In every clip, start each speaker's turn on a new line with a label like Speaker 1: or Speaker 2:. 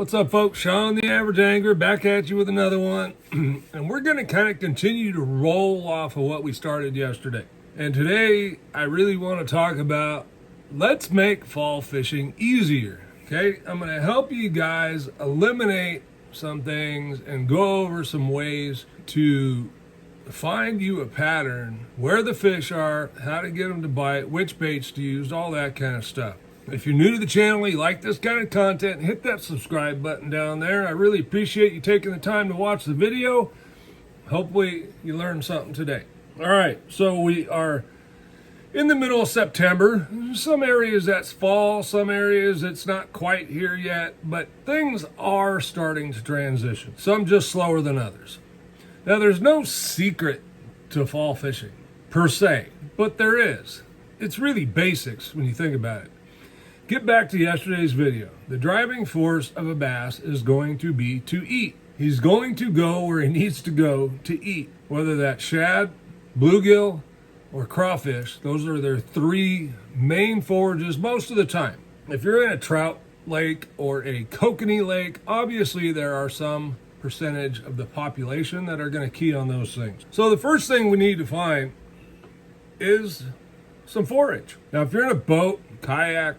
Speaker 1: What's up, folks? Sean the Average Angler back at you with another one. And we're going to kind of continue to roll off of what we started yesterday. And today, I really want to talk about let's make fall fishing easier. Okay? I'm going to help you guys eliminate some things and go over some ways to find you a pattern, where the fish are, how to get them to bite, which baits to use, all that kind of stuff. If you're new to the channel, you like this kind of content, hit that subscribe button down there. I really appreciate you taking the time to watch the video. Hopefully you learned something today. All right, so we are in the middle of September. Some areas that's fall, some areas it's not quite here yet, but things are starting to transition. Some just slower than others. Now, there's no secret to fall fishing per se, but there is. It's really basics when you think about it. Get back to yesterday's video. The driving force of a bass is going to be to eat. He's going to go where he needs to go to eat, whether that's shad, bluegill, or crawfish. Those are their three main forages most of the time. If you're in a trout lake or a kokanee lake, obviously there are some percentage of the population that are going to key on those things. So the first thing we need to find is some forage. Now, if you're in a boat, kayak,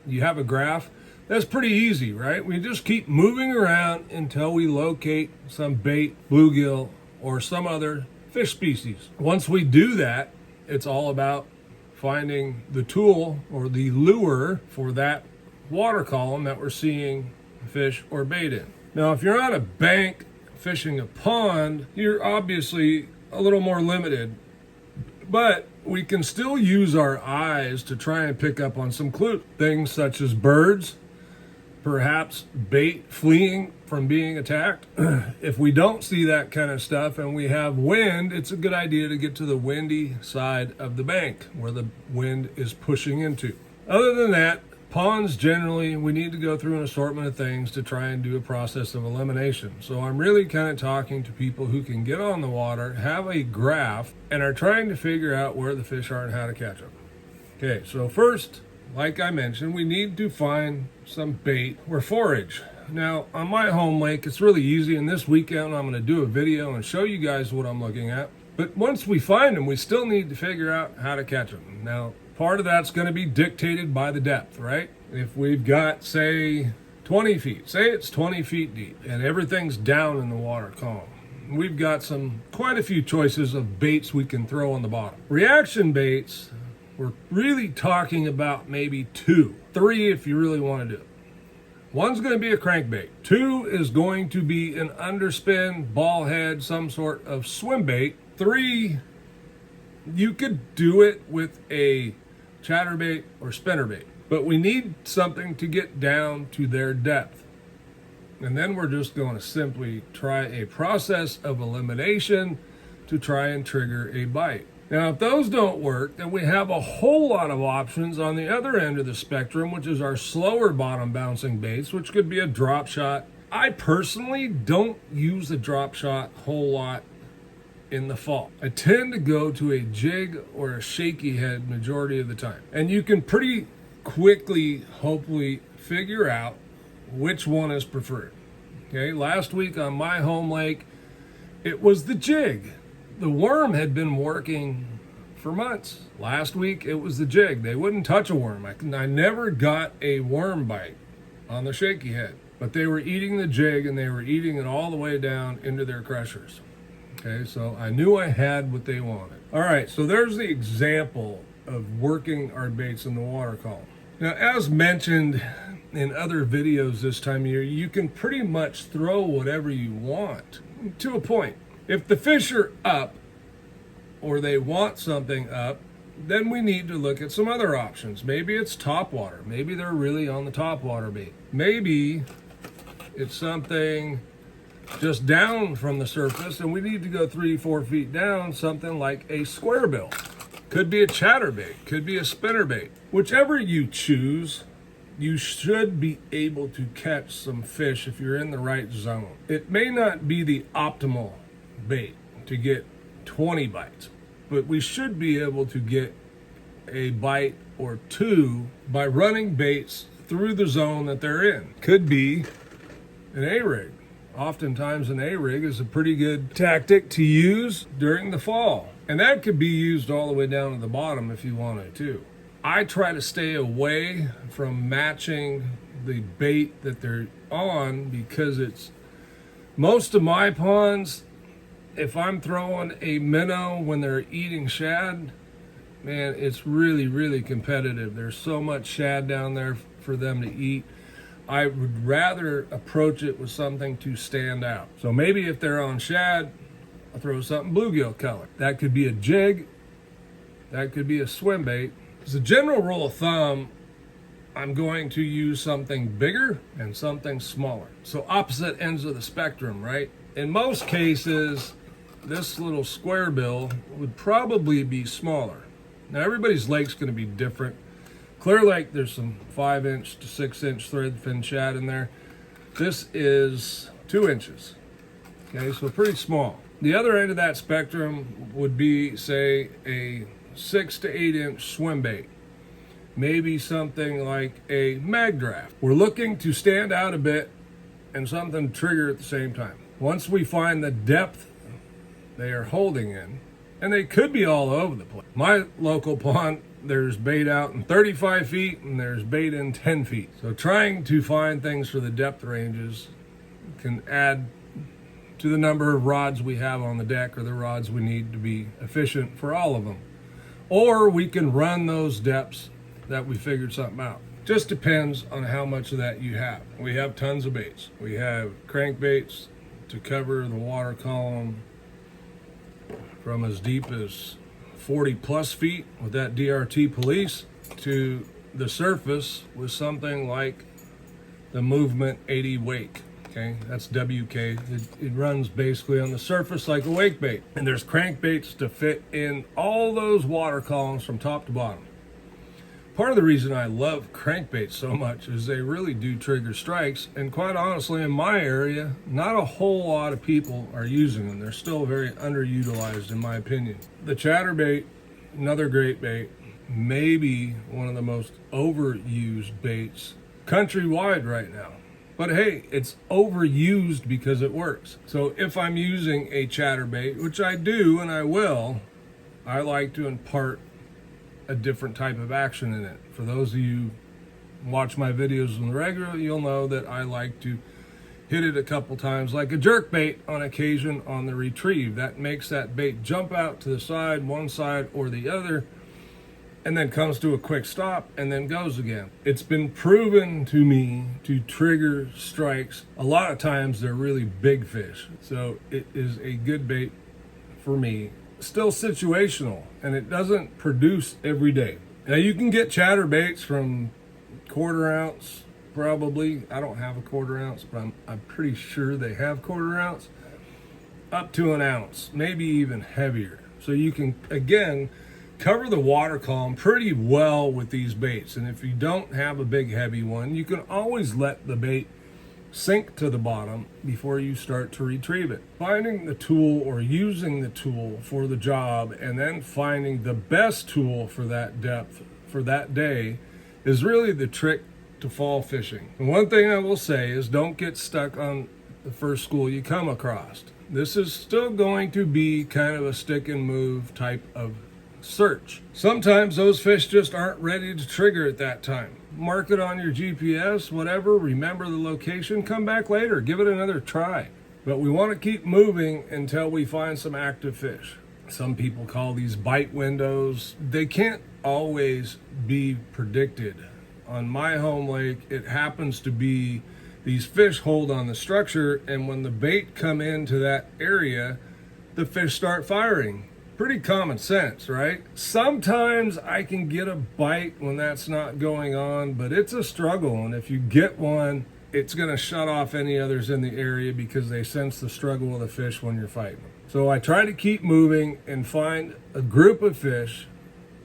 Speaker 1: you have a graph, that's pretty easy, right? We just keep moving around until we locate some bait, bluegill, or some other fish species. Once we do that, it's all about finding the tool or the lure for that water column that we're seeing fish or bait in. Now, if you're on a bank fishing a pond, you're obviously a little more limited, but we can still use our eyes to try and pick up on some clues. Things such as birds, perhaps bait fleeing from being attacked. If we don't see that kind of stuff and we have wind, it's a good idea to get to the windy side of the bank where the wind is pushing into. Other than that, ponds generally, we need to go through an assortment of things to try and do a process of elimination. So I'm really kind of talking to people who can get on the water, have a graph, and are trying to figure out where the fish are and how to catch them. Okay, so first, like I mentioned, we need to find some bait or forage. Now, on my home lake, it's really easy, and this weekend I'm going to do a video and show you guys what I'm looking at. But once we find them, we still need to figure out how to catch them. Now, part of that's going to be dictated by the depth, right? If we've got, say, 20 feet, say it's 20 feet deep, and everything's down in the water column, we've got quite a few choices of baits we can throw on the bottom. Reaction baits, we're really talking about maybe 2, 3 if you really want to do it. One's going to be a crankbait. 2 is going to be an underspin, ball head, some sort of swim bait. 3, you could do it with a chatterbait or spinnerbait, but we need something to get down to their depth. And then we're just going to simply try a process of elimination to try and trigger a bite. Now, if those don't work, then we have a whole lot of options on the other end of the spectrum, which is our slower bottom bouncing baits, which could be a drop shot. I personally don't use the drop shot a whole lot in the fall. I tend to go to a jig or a shaky head majority of the time. And you can pretty quickly, hopefully, figure out which one is preferred. Okay, last week on my home lake, it was the jig. The worm had been working for months. Last week, it was the jig. They wouldn't touch a worm. I never got a worm bite on the shaky head, but they were eating the jig and they were eating it all the way down into their crushers. Okay, so I knew I had what they wanted. All right, so there's the example of working our baits in the water column. Now, as mentioned in other videos this time of year, you can pretty much throw whatever you want to a point. If the fish are up or they want something up, then we need to look at some other options. Maybe it's top water. Maybe they're really on the top water bait. Maybe it's something just down from the surface and we need to go 3-4 feet down, something like a square bill. Could be a chatterbait, could be a spinnerbait. Whichever you choose, you should be able to catch some fish if you're in the right zone. It may not be the optimal bait to get 20 bites, but we should be able to get a bite or 2 by running baits through the zone that they're in. Could be an A-rig. Oftentimes an A-rig is a pretty good tactic to use during the fall. And that could be used all the way down to the bottom if you wanted to. I try to stay away from matching the bait that they're on because it's most of my ponds, if I'm throwing a minnow when they're eating shad, man, it's really, really competitive. There's so much shad down there for them to eat. I would rather approach it with something to stand out. So maybe if they're on shad, I'll throw something bluegill color. That could be a jig. That could be a swim bait. As a general rule of thumb, I'm going to use something bigger and something smaller. So opposite ends of the spectrum, right? In most cases, this little square bill would probably be smaller. Now everybody's lake's going to be different. Clear Lake, there's some 5-inch to 6-inch threadfin shad in there. This is 2 inches. Okay, so pretty small. The other end of that spectrum would be, say, a 6 to 8 inch swim bait. Maybe something like a mag draft. We're looking to stand out a bit and something to trigger at the same time. Once we find the depth they are holding in, and they could be all over the place. My local pond, there's bait out in 35 feet and there's bait in 10 feet. So trying to find things for the depth ranges can add to the number of rods we have on the deck or the rods we need to be efficient for all of them. Or we can run those depths that we figured something out. Just depends on how much of that you have. We have tons of baits. We have crankbaits to cover the water column from as deep as 40 plus feet with that DRT police to the surface with something like the Movement 80 Wake. Okay, that's WK. It runs basically on the surface like a wake bait. And there's crankbaits to fit in all those water columns from top to bottom. Part of the reason I love crankbaits so much is they really do trigger strikes. And quite honestly, in my area, not a whole lot of people are using them. They're still very underutilized in my opinion. The chatterbait, another great bait, maybe one of the most overused baits countrywide right now. But hey, it's overused because it works. So if I'm using a chatterbait, which I do and I will, I like to impart a different type of action in it. For those of you who watch my videos on the regular, you'll know that I like to hit it a couple times like a jerk bait on occasion on the retrieve. That makes that bait jump out to the side, one side or the other, and then comes to a quick stop and then goes again. It's been proven to me to trigger strikes. A lot of times they're really big fish. So it is a good bait for me. Still situational, and it doesn't produce every day. Now you can get chatterbaits from 1/4 ounce, probably. I don't have a 1/4 ounce, but I'm pretty sure they have 1/4 ounce, up to an ounce, maybe even heavier. So you can, again, cover the water column pretty well with these baits. And if you don't have a big heavy one, you can always let the bait sink to the bottom before you start to retrieve it. Finding the tool or using the tool for the job and then finding the best tool for that depth for that day is really the trick to fall fishing. And one thing I will say is don't get stuck on the first school you come across. This is still going to be kind of a stick and move type of search. Sometimes those fish just aren't ready to trigger at that time. Mark it on your GPS, whatever, remember the location, come back later, give it another try. But we want to keep moving until we find some active fish. Some people call these bite windows. They can't always be predicted. On my home lake, it happens to be these fish hold on the structure, and when the bait come into that area, the fish start firing. Pretty common sense, right? Sometimes I can get a bite when that's not going on, but it's a struggle. And if you get one, it's going to shut off any others in the area because they sense the struggle of the fish when you're fighting them. So I try to keep moving and find a group of fish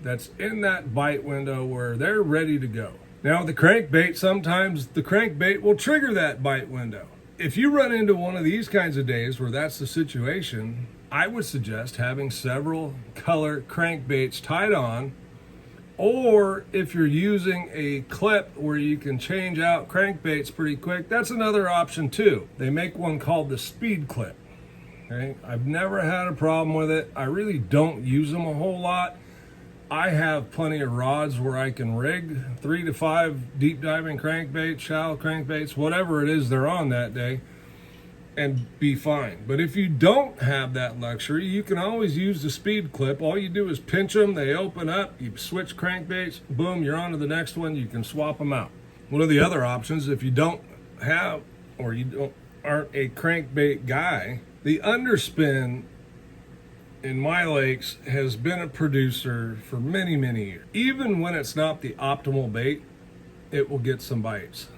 Speaker 1: that's in that bite window where they're ready to go. Now, the crankbait, sometimes the crankbait will trigger that bite window. If you run into one of these kinds of days where that's the situation, I would suggest having several color crankbaits tied on Or if you're using a clip where you can change out crankbaits pretty quick, that's another option too. They make one called the speed clip. Okay? I've never had a problem with it. I really don't use them a whole lot. I have plenty of rods where I can rig 3 to 5 deep diving crankbaits, shallow crankbaits, whatever it is they're on that day, and be fine. But if you don't have that luxury, you can always use the speed clip. All you do is pinch them, they open up, you switch crankbaits, boom, you're on to the next one, you can swap them out. One of the other options, if you don't have or aren't a crankbait guy, the underspin in my lakes has been a producer for many, many years. Even when it's not the optimal bait, it will get some bites.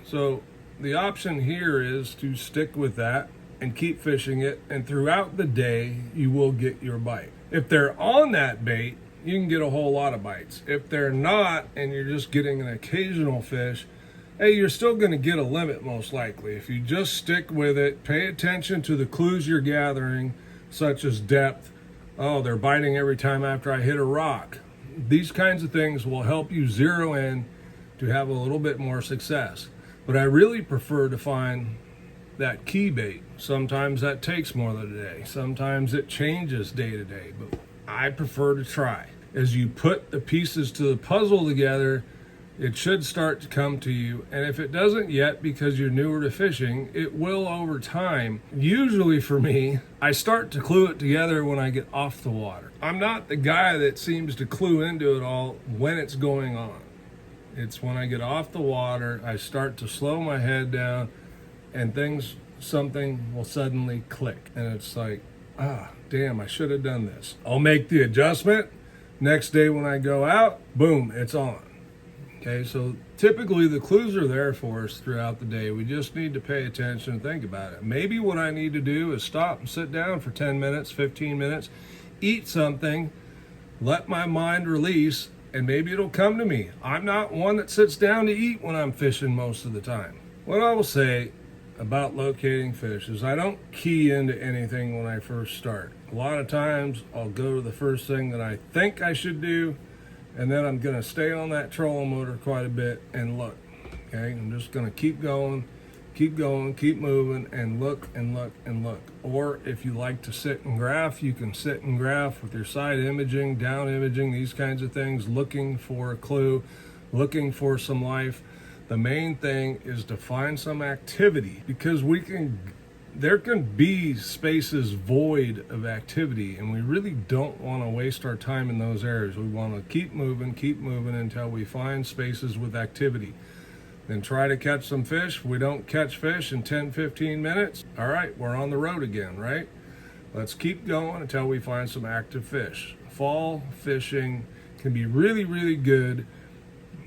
Speaker 1: So the option here is to stick with that and keep fishing it, and throughout the day you will get your bite. If they're on that bait, you can get a whole lot of bites. If they're not and you're just getting an occasional fish, hey, you're still going to get a limit most likely. If you just stick with it, pay attention to the clues you're gathering, such as depth. Oh, they're biting every time after I hit a rock. These kinds of things will help you zero in to have a little bit more success. But I really prefer to find that key bait. Sometimes that takes more than a day. Sometimes it changes day to day, but I prefer to try. As you put the pieces to the puzzle together, it should start to come to you. And if it doesn't yet because you're newer to fishing, it will over time. Usually for me, I start to clue it together when I get off the water. I'm not the guy that seems to clue into it all when it's going on. It's when I get off the water, I start to slow my head down and something will suddenly click. And it's like, damn, I should have done this. I'll make the adjustment. Next day when I go out, boom, it's on. Okay, so typically the clues are there for us throughout the day. We just need to pay attention and think about it. Maybe what I need to do is stop and sit down for 10 minutes, 15 minutes, eat something, let my mind release, and maybe it'll come to me. I'm not one that sits down to eat when I'm fishing most of the time. What I will say about locating fish is I don't key into anything when I first start. A lot of times I'll go to the first thing that I think I should do, and then I'm going to stay on that trolling motor quite a bit and look. Okay, I'm just going to keep going, keep moving, and look and look and look. Or if you like to sit and graph, you can sit and graph with your side imaging, down imaging, these kinds of things, looking for a clue, looking for some life. The main thing is to find some activity, because there can be spaces void of activity, and we really don't want to waste our time in those areas. We want to keep moving until we find spaces with activity. Then try to catch some fish. If we don't catch fish in 10-15 minutes, all right, we're on the road again, right? Let's keep going until we find some active fish. Fall fishing can be really, really good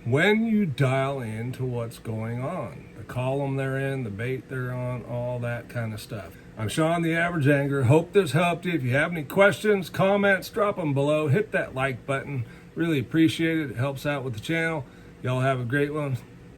Speaker 1: when you dial into what's going on. The column they're in, the bait they're on, all that kind of stuff. I'm Sean, the Average Angler. Hope this helped you. If you have any questions, comments, drop them below. Hit that like button. Really appreciate it. It helps out with the channel. Y'all have a great one.